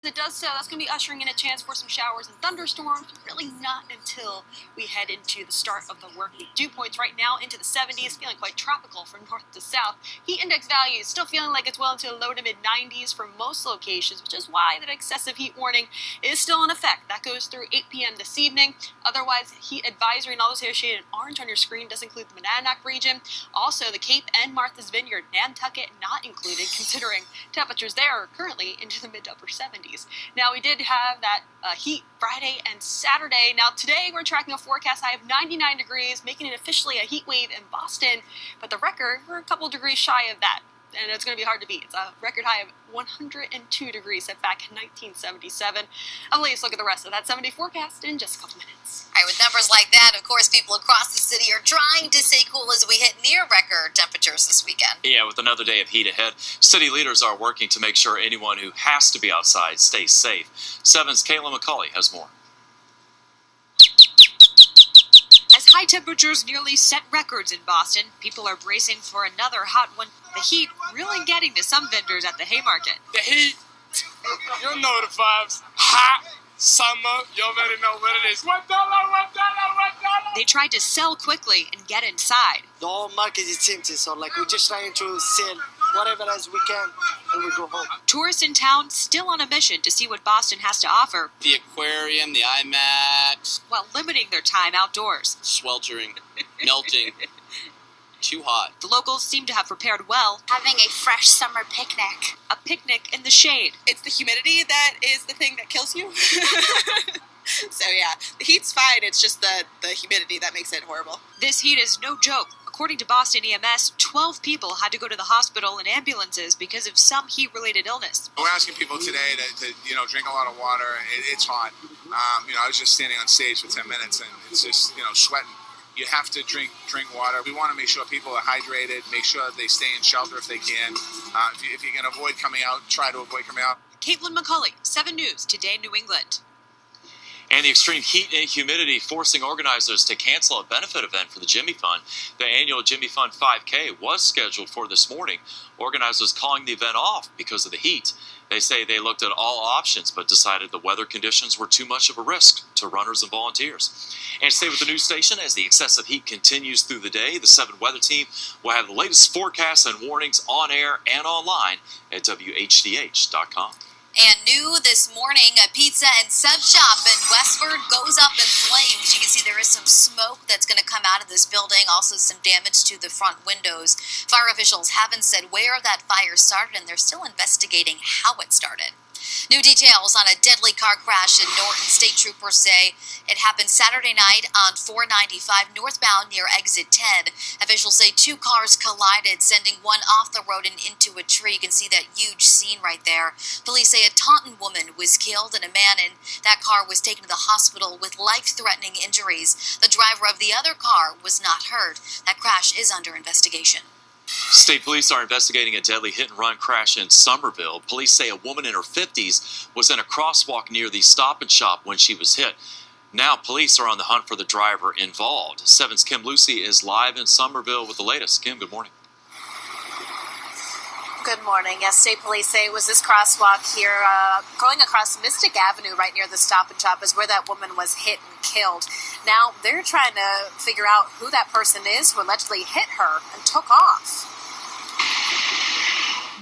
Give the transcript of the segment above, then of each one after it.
It does so. That's going to be ushering in a chance for some showers and thunderstorms. Really not until we head into the start of the work week. Dew points right now into the 70s, feeling quite tropical from north to south. Heat index values still feeling like it's well into the low to mid 90s for most locations, which is why that excessive heat warning is still in effect. That goes through 8 p.m. this evening. Otherwise, heat advisory and all those associated in orange on your screen does include the Monadnock region. Also, the Cape and Martha's Vineyard, Nantucket not included, considering temperatures there are currently into the mid to upper 70s. Now, we did have that heat Friday and Saturday. Now, today we're tracking a forecast high of 99 degrees, making it officially a heat wave in Boston. But the record, we're a couple degrees shy of that, and it's going to be hard to beat. It's a record high of 102 degrees set back in 1977. I'll let you look at the rest of that 70 forecast in just a couple minutes. All right, with numbers like that, of course, people across the city are trying to stay cool as we hit near record temperatures this weekend. Yeah, with another day of heat ahead, city leaders are working to make sure anyone who has to be outside stays safe. 7's Kayla McCauley has more. As high temperatures nearly set records in Boston, people are bracing for another hot one. The heat really getting to some vendors at the Haymarket. The heat, you'll know the vibes. Hot, summer, you already know what it is. $1, $1, $1. They tried to sell quickly and get inside. The whole market is empty, so we're just trying to sell whatever as we can and we go home. Tourists in town still on a mission to see what Boston has to offer. The aquarium, the IMAX. While limiting their time outdoors. Sweltering, melting, too hot. The locals seem to have prepared well. Having a fresh summer picnic. A picnic in the shade. It's the humidity that is the thing that kills you. So yeah, the heat's fine, it's just the humidity that makes it horrible. This heat is no joke. According to Boston EMS, 12 people had to go to the hospital in ambulances because of some heat-related illness. We're asking people today to drink a lot of water. It's hot. I was just standing on stage for 10 minutes and it's just, sweating. You have to drink water. We want to make sure people are hydrated, make sure they stay in shelter if they can. If you can avoid coming out, try to avoid coming out. Caitlin McCauley, 7 News, Today New England. And the extreme heat and humidity forcing organizers to cancel a benefit event for the Jimmy Fund. The annual Jimmy Fund 5K was scheduled for this morning. Organizers calling the event off because of the heat. They say they looked at all options but decided the weather conditions were too much of a risk to runners and volunteers. And stay with the news station as the excessive heat continues through the day. The 7 weather team will have the latest forecasts and warnings on air and online at WHDH.com. And new this morning, a pizza and sub shop in Westford goes up in flames. You can see there is some smoke that's going to come out of this building, also some damage to the front windows. Fire officials haven't said where that fire started, and they're still investigating how it started. New details on a deadly car crash in Norton. State troopers say it happened Saturday night on 495 northbound near exit 10. Officials say 2 cars collided, sending one off the road and into a tree. You can see that huge scene right there. Police say a Taunton woman was killed and a man in that car was taken to the hospital with life-threatening injuries. The driver of the other car was not hurt. That crash is under investigation. State police are investigating a deadly hit-and-run crash in Somerville. Police say a woman in her 50s was in a crosswalk near the Stop and Shop when she was hit. Now police are on the hunt for the driver involved. 7's Kim Lucy is live in Somerville with the latest. Kim, good morning. Good morning. Yes, state police say it was this crosswalk here going across Mystic Avenue right near the Stop and Shop is where that woman was hit and killed. Now, they're trying to figure out who that person is who allegedly hit her and took off.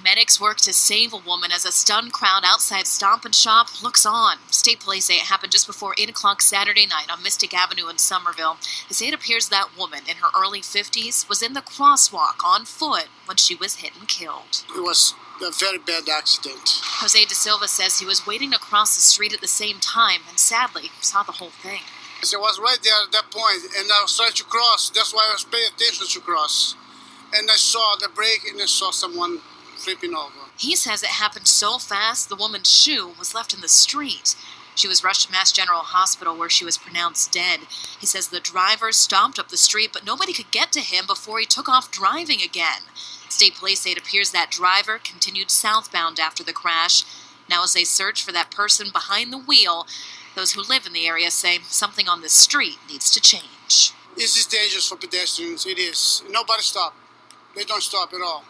Medics work to save a woman as a stunned crowd outside Stop and Shop looks on. State police say it happened just before 8 o'clock Saturday night on Mystic Avenue in Somerville. They say it appears that woman in her early 50s was in the crosswalk on foot when she was hit and killed. It was a very bad accident. Jose De Silva says he was waiting to cross the street at the same time and sadly saw the whole thing. I was right there at that point and I was trying to cross. That's why I was paying attention to cross. And I saw the brake and I saw someone flipping over. He says it happened so fast the woman's shoe was left in the street. She was rushed to Mass General Hospital where she was pronounced dead. He says the driver stopped up the street, but nobody could get to him before he took off driving again. State police say it appears that driver continued southbound after the crash. Now as they search for that person behind the wheel, those who live in the area say something on the street needs to change. This is dangerous for pedestrians. It is. Nobody stopped. They don't stop at all.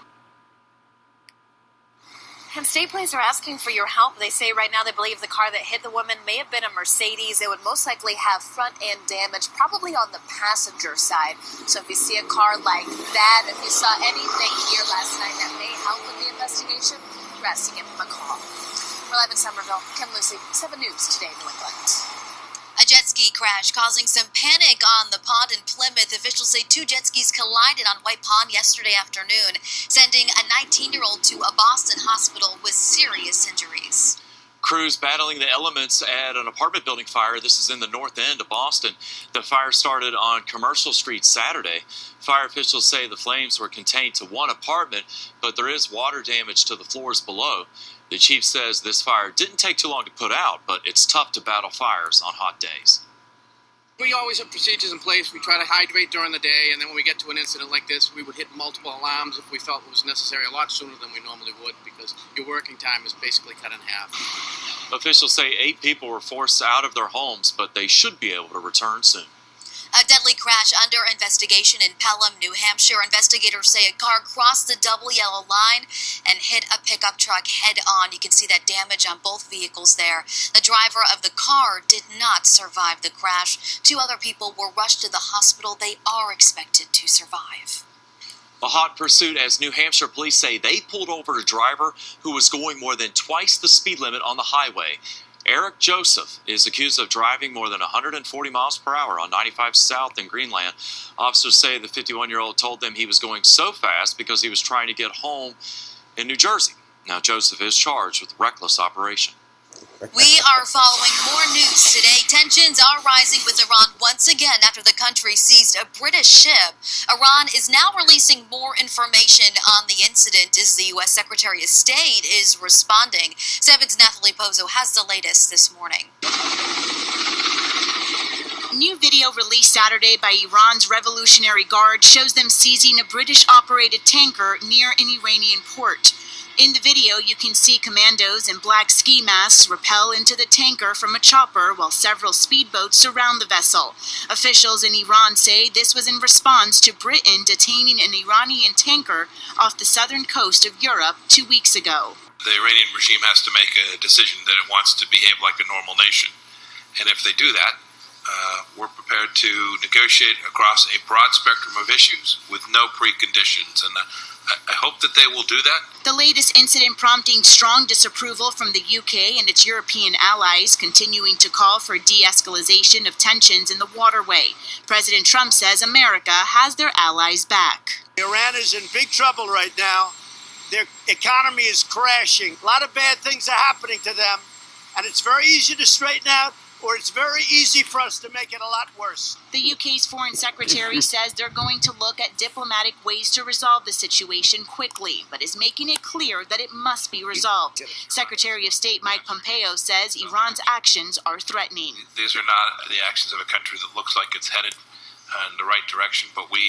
And state police are asking for your help. They say right now they believe the car that hit the woman may have been a Mercedes. It would most likely have front end damage, probably on the passenger side. So if you see a car like that, if you saw anything here last night that may help with the investigation, we're asking give them a call. We're live in Somerville. Kim Lucy, 7 News Today, New England. A jet ski crash causing some panic on the pond in Plymouth. Officials say 2 jet skis collided on White Pond yesterday afternoon, sending a 19-year-old to a Boston hospital with serious injuries. Crews battling the elements at an apartment building fire. This is in the north end of Boston. The fire started on Commercial Street Saturday. Fire officials say the flames were contained to one apartment, but there is water damage to the floors below. The chief says this fire didn't take too long to put out, but it's tough to battle fires on hot days. We always have procedures in place. We try to hydrate during the day, and then when we get to an incident like this, we would hit multiple alarms if we felt it was necessary, a lot sooner than we normally would, because your working time is basically cut in half. Officials say 8 people were forced out of their homes, but they should be able to return soon. A deadly crash under investigation in Pelham, New Hampshire. Investigators say a car crossed the double yellow line and hit a pickup truck head on. You can see that damage on both vehicles there. The driver of the car did not survive the crash. 2 other people were rushed to the hospital. They are expected to survive. A hot pursuit as New Hampshire police say they pulled over a driver who was going more than twice the speed limit on the highway. Eric Joseph is accused of driving more than 140 miles per hour on 95 South in Greenland. Officers say the 51-year-old told them he was going so fast because he was trying to get home in New Jersey. Now Joseph is charged with reckless operation. We are following more news today. Tensions are rising with Iran once again after the country seized a British ship. Iran is now releasing more information on the incident as the U.S. Secretary of State is responding. 7's Nathalie Pozo has the latest this morning. New video released Saturday by Iran's Revolutionary Guard shows them seizing a British-operated tanker near an Iranian port. In the video, you can see commandos in black ski masks rappel into the tanker from a chopper while several speedboats surround the vessel. Officials in Iran say this was in response to Britain detaining an Iranian tanker off the southern coast of Europe 2 weeks ago. The Iranian regime has to make a decision that it wants to behave like a normal nation. And if they do that, we're prepared to negotiate across a broad spectrum of issues with no preconditions. And I hope that they will do that. The latest incident prompting strong disapproval from the UK and its European allies, continuing to call for de-escalation of tensions in the waterway. President Trump says America has their allies back. Iran is in big trouble right now. Their economy is crashing. A lot of bad things are happening to them, and it's very easy to straighten out, or it's very easy for us to make it a lot worse. The UK's foreign secretary says they're going to look at diplomatic ways to resolve the situation quickly, but is making it clear that it must be resolved. Secretary of State Mike Pompeo says Iran's actions are threatening. These are not the actions of a country that looks like it's headed in the right direction, but we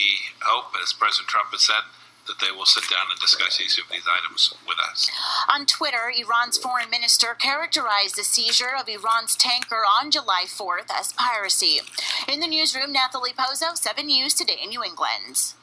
hope, as President Trump has said, that they will sit down and discuss each of these items with us. On Twitter, Iran's foreign minister characterized the seizure of Iran's tanker on July 4th as piracy. In the newsroom, Nathalie Pozo, 7 News Today in New England.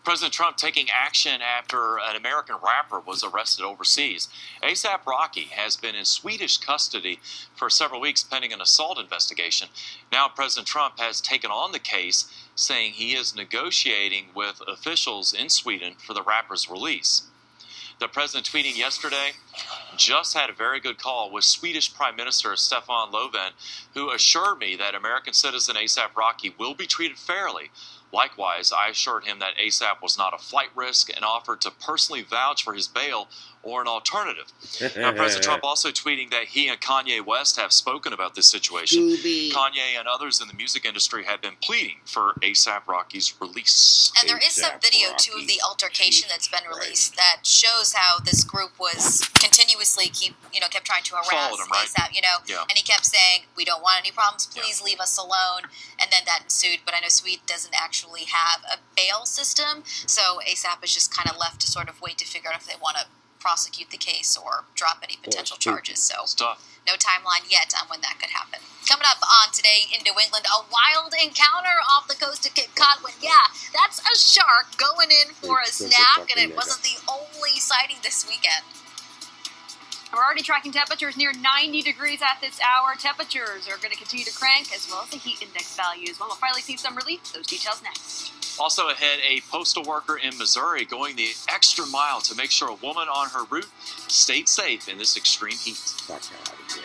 President Trump taking action after an American rapper was arrested overseas. A$AP Rocky has been in Swedish custody for several weeks pending an assault investigation. Now President Trump has taken on the case, saying he is negotiating with officials in Sweden for the rapper's release. The president tweeting yesterday, just had a very good call with Swedish Prime Minister Stefan Löfven, who assured me that American citizen A$AP Rocky will be treated fairly. Likewise, I assured him that A$AP was not a flight risk and offered to personally vouch for his bail or an alternative. Now, President Trump also tweeting that he and Kanye West have spoken about this situation. Kanye and others in the music industry have been pleading for A$AP Rocky's release. And there is some video, too, of the altercation that's been released that shows how this group was continuously kept trying to harass him, right? A$AP, and he kept saying, we don't want any problems, please leave us alone, and then that ensued. But I know Sweden doesn't actually have a bail system, so A$AP is just kind of left to sort of wait to figure out if they want to prosecute the case or drop any potential charges. So no timeline yet on when that could happen. Coming up on Today in New England, a wild encounter off the coast of Cape Cod. Yeah, that's a shark going in for a snack, and it wasn't the only sighting this weekend. We're already tracking temperatures near 90 degrees at this hour. Temperatures are going to continue to crank, as well as the heat index values. When we'll finally see some relief, those details next. Also ahead, a postal worker in Missouri going the extra mile to make sure a woman on her route stayed safe in this extreme heat. Fuck out of here.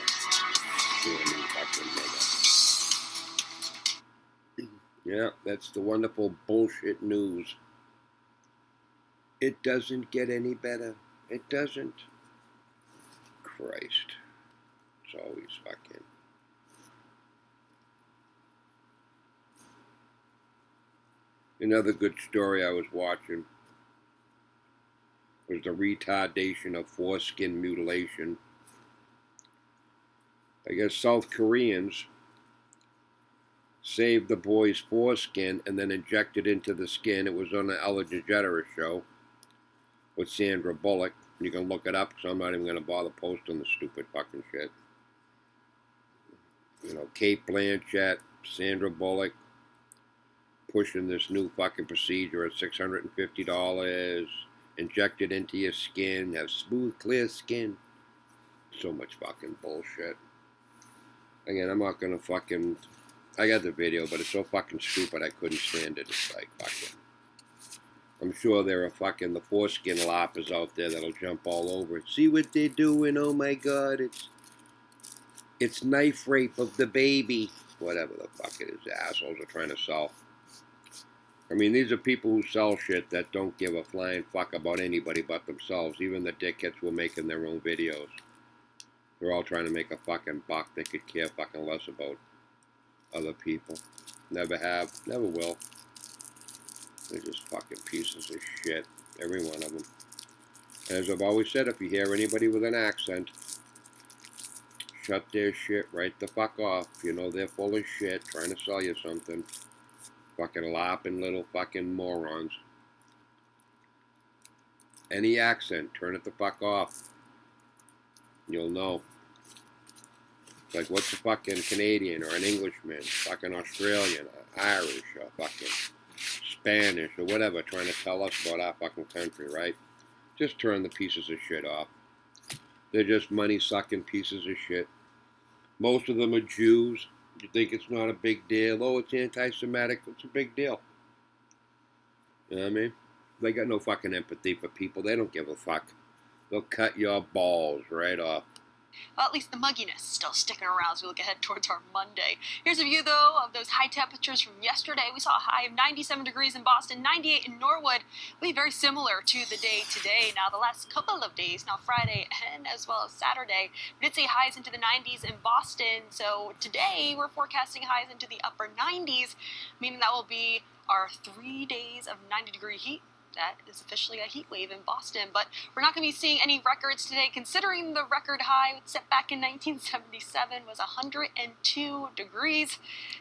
Yeah, that's the wonderful bullshit news. It doesn't get any better. It doesn't. Christ. It's always fucking. Another good story I was watching was the retardation of foreskin mutilation. I guess South Koreans saved the boy's foreskin and then injected into the skin. It was on the Ellen DeGeneres show with Sandra Bullock. You can look it up because I'm not even going to bother posting the stupid fucking shit. You know, Kate Blanchett, Sandra Bullock, pushing this new fucking procedure at $650, injected into your skin, have smooth, clear skin. So much fucking bullshit. Again, I'm not going to fucking... I got the video, but it's so fucking stupid I couldn't stand it. It's like fucking... I'm sure there are fucking the foreskin loppers out there that'll jump all over it. See what they're doing? Oh my god, it's knife rape of the baby. Whatever the fuck it is, the assholes are trying to sell. I mean, these are people who sell shit that don't give a flying fuck about anybody but themselves. Even the dickheads who are making their own videos. They're all trying to make a fucking buck. They could care fucking less about other people. Never have, never will. They're just fucking pieces of shit. Every one of them. And as I've always said, if you hear anybody with an accent, shut their shit right the fuck off. You know they're full of shit, trying to sell you something. Fucking lopping little fucking morons. Any accent, turn it the fuck off. You'll know. Like, what's a fucking Canadian or an Englishman, fucking Australian, or Irish, or fucking Spanish, or whatever, trying to tell us about our fucking country, right? Just turn the pieces of shit off. They're just money-sucking pieces of shit. Most of them are Jews. You think it's not a big deal. Oh, it's anti-Semitic. It's a big deal. You know what I mean? They got no fucking empathy for people. They don't give a fuck. They'll cut your balls right off. Well, at least the mugginess is still sticking around as we look ahead towards our Monday. Here's a view, though, of those high temperatures from yesterday. We saw a high of 97 degrees in Boston, 98 in Norwood. It'll be very similar to the day today. Now, the last couple of days, now Friday and as well as Saturday, we did see highs into the 90s in Boston. So today, we're forecasting highs into the upper 90s, meaning that will be our 3 days of 90-degree heat. That is officially a heat wave in Boston, but we're not going to be seeing any records today, considering the record high set back in 1977 was 102 degrees.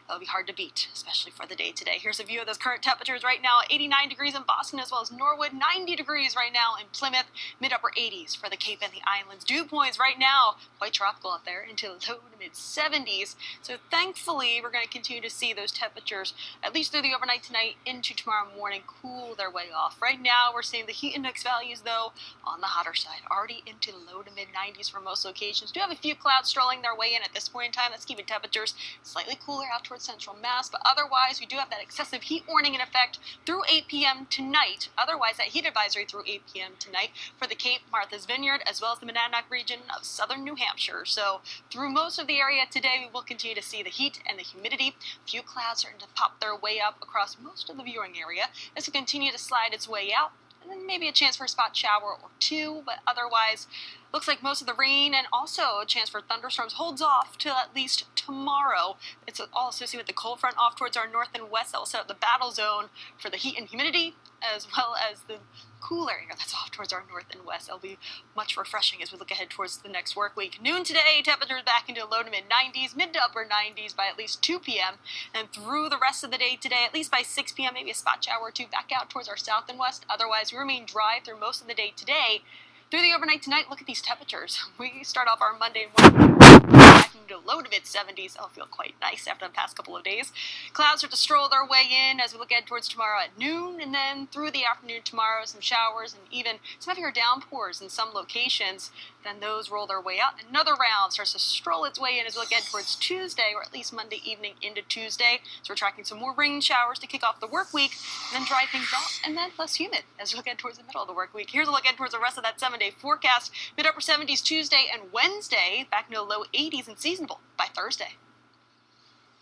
That'll be hard to beat, especially for the day today. Here's a view of those current temperatures right now. 89 degrees in Boston as well as Norwood, 90 degrees right now in Plymouth, mid-upper 80s for the Cape and the Islands. Dew points right now, quite tropical out there, into low to mid-70s. So thankfully, we're going to continue to see those temperatures, at least through the overnight tonight into tomorrow morning, cool their way off. Right now, we're seeing the heat index values, though, on the hotter side, already into the low to mid-90s for most locations. Do have a few clouds strolling their way in at this point in time. That's keeping temperatures slightly cooler out towards central Mass, but otherwise, we do have that excessive heat warning in effect through 8 p.m. tonight. Otherwise, that heat advisory through 8 p.m. tonight for the Cape, Martha's Vineyard, as well as the Monadnock region of southern New Hampshire. So, through most of the area today, we will continue to see the heat and the humidity. A few clouds starting to pop their way up across most of the viewing area. This will continue to slide its way out, and then maybe a chance for a spot shower or two, but otherwise looks like most of the rain and also a chance for thunderstorms holds off till at least tomorrow. It's all associated with the cold front off towards our north and west that will set up the battle zone for the heat and humidity, as well as the cool area that's off towards our north and west. That'll be much refreshing as we look ahead towards the next work week. Noon today, temperatures back into low to mid 90s, mid to upper 90s by at least 2 p.m. And through the rest of the day today, at least by 6 p.m., maybe a spot shower or two back out towards our south and west. Otherwise, we remain dry through most of the day today. Through the overnight tonight, look at these temperatures. We start off our Monday morning back into low to mid mid-70s. It'll feel quite nice after the past couple of days. Clouds start to stroll their way in as we look ahead towards tomorrow at noon, and then through the afternoon tomorrow, some showers and even some heavier downpours in some locations. Then those roll their way out. Another round starts to stroll its way in as we look ahead towards Tuesday, or at least Monday evening into Tuesday. So we're tracking some more rain showers to kick off the work week, and then dry things out, and then less humid as we look ahead towards the middle of the work week. Here's a look ahead towards the rest of that 7-day forecast. Mid-upper 70s Tuesday and Wednesday, back into low 80s and seasonable by Thursday.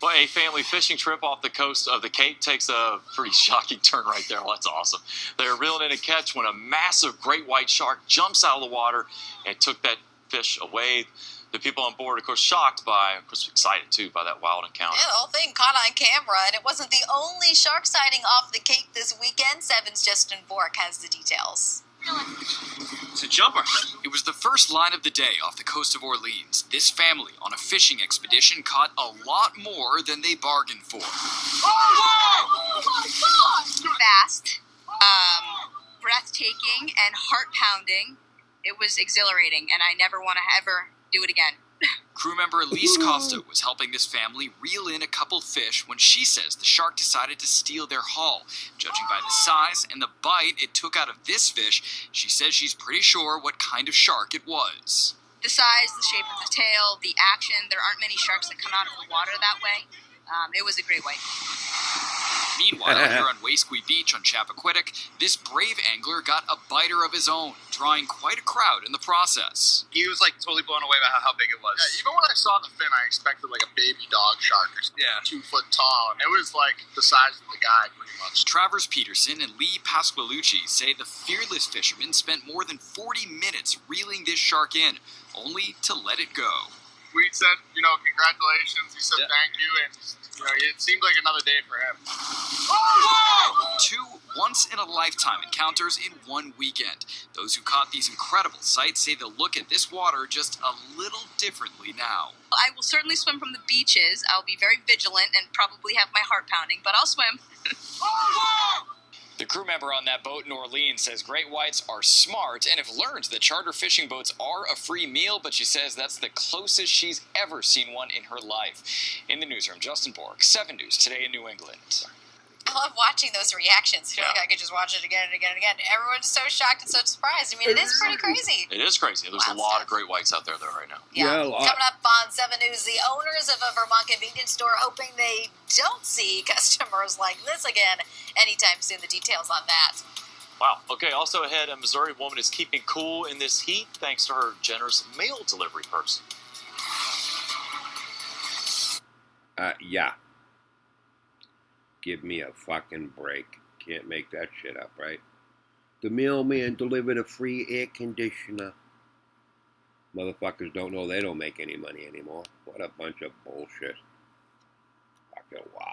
Well, a family fishing trip off the coast of the Cape takes a pretty shocking turn right there. Well, that's awesome. They're reeling in a catch when a massive great white shark jumps out of the water and took that fish away. The people on board, of course, shocked by, of course, excited too by that wild encounter. Yeah, the whole thing caught on camera, and it wasn't the only shark sighting off the Cape this weekend. 7's Justin Bork has the details. It's a jumper. It was the first line of the day off the coast of Orleans. This family on a fishing expedition caught a lot more than they bargained for. Oh my God! Fast, breathtaking, and heart-pounding. It was exhilarating, and I never want to ever do it again. Crew member Elise Costa was helping this family reel in a couple fish when she says the shark decided to steal their haul. Judging by the size and the bite it took out of this fish, she says she's pretty sure what kind of shark it was. The size, the shape of the tail, the action, there aren't many sharks that come out of the water that way. It was a great white. Meanwhile, here on Wasqui Beach on Chappaquiddick, this brave angler got a biter of his own, drawing quite a crowd in the process. He was like totally blown away by how big it was. Yeah, even when I saw the fin, I expected like a baby dog shark or something, 2 foot tall. It was like the size of the guy, pretty much. Travers Peterson and Lee Pasqualucci say the fearless fisherman spent more than 40 minutes reeling this shark in, only to let it go. We said, congratulations. He said thank you, and it seemed like another day for him. Oh! 2 once-in-a-lifetime encounters in one weekend. Those who caught these incredible sights say they'll look at this water just a little differently now. I will certainly swim from the beaches. I'll be very vigilant and probably have my heart pounding, but I'll swim. The crew member on that boat in Orleans says great whites are smart and have learned that charter fishing boats are a free meal, but she says that's the closest she's ever seen one in her life. In the newsroom, Justin Bork, 7 News Today in New England. I love watching those reactions. I feel like I could just watch it again and again and again. Everyone's so shocked and so surprised. I mean, it is pretty crazy. It is crazy. There's a lot of great whites out there, though, right now. Yeah, a lot. Coming up on 7 News, the owners of a Vermont convenience store hoping they don't see customers like this again anytime soon. The details on that. Wow. Okay, also ahead, a Missouri woman is keeping cool in this heat thanks to her generous mail delivery person. Yeah. Give me a fucking break. Can't make that shit up, right? The mailman delivered a free air conditioner. Motherfuckers don't know they don't make any money anymore. What a bunch of bullshit. Fucking wow.